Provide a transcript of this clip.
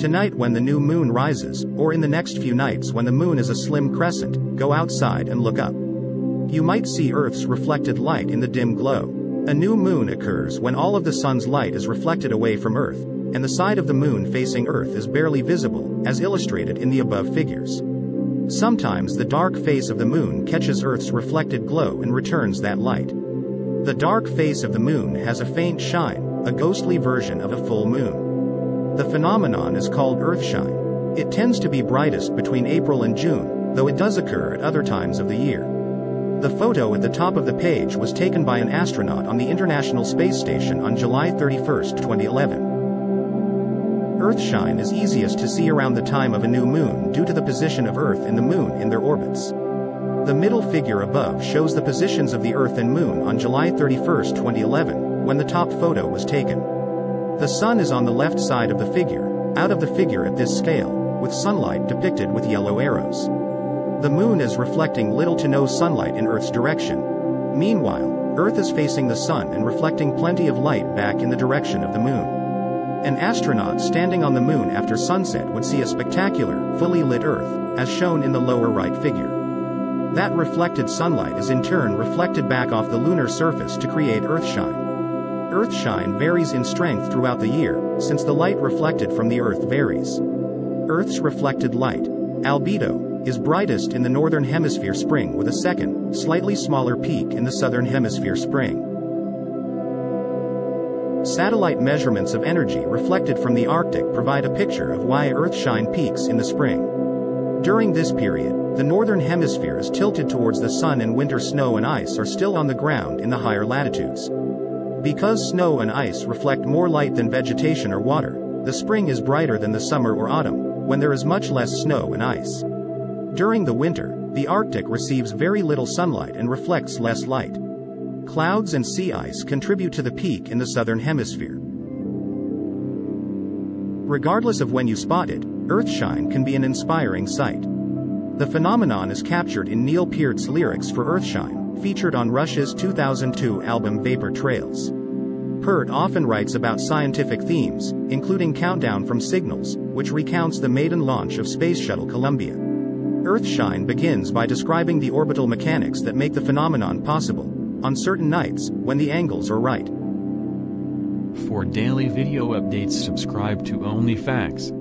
Tonight when the new moon rises, or in the next few nights when the moon is a slim crescent, go outside and look up. You might see Earth's reflected light in the dim glow. A new moon occurs when all of the sun's light is reflected away from Earth, and the side of the moon facing Earth is barely visible, as illustrated in the above figures. Sometimes the dark face of the moon catches Earth's reflected glow and returns that light. The dark face of the moon has a faint shine, a ghostly version of a full moon. The phenomenon is called Earthshine. It tends to be brightest between April and June, though it does occur at other times of the year. The photo at the top of the page was taken by an astronaut on the International Space Station on July 31, 2011. Earthshine is easiest to see around the time of a new moon due to the position of Earth and the moon in their orbits. The middle figure above shows the positions of the Earth and moon on July 31, 2011, when the top photo was taken. The sun is on the left side of the figure, out of the figure at this scale, with sunlight depicted with yellow arrows. The moon is reflecting little to no sunlight in Earth's direction. Meanwhile, Earth is facing the sun and reflecting plenty of light back in the direction of the moon. An astronaut standing on the moon after sunset would see a spectacular, fully lit Earth, as shown in the lower right figure. That reflected sunlight is in turn reflected back off the lunar surface to create Earthshine. Earthshine varies in strength throughout the year, since the light reflected from the Earth varies. Earth's reflected light, albedo, is brightest in the northern hemisphere spring with a second, slightly smaller peak in the southern hemisphere spring. Satellite measurements of energy reflected from the Arctic provide a picture of why Earthshine peaks in the spring. During this period, the northern hemisphere is tilted towards the sun and winter snow and ice are still on the ground in the higher latitudes. Because snow and ice reflect more light than vegetation or water, the spring is brighter than the summer or autumn, when there is much less snow and ice. During the winter, the Arctic receives very little sunlight and reflects less light. Clouds and sea ice contribute to the peak in the southern hemisphere. Regardless of when you spot it, Earthshine can be an inspiring sight. The phenomenon is captured in Neil Peart's lyrics for Earthshine, featured on Rush's 2002 album Vapor Trails. Peart often writes about scientific themes, including Countdown from Signals, which recounts the maiden launch of Space Shuttle Columbia. Earthshine begins by describing the orbital mechanics that make the phenomenon possible, on certain nights, when the angles are right. For daily video updates, subscribe to Only Facts.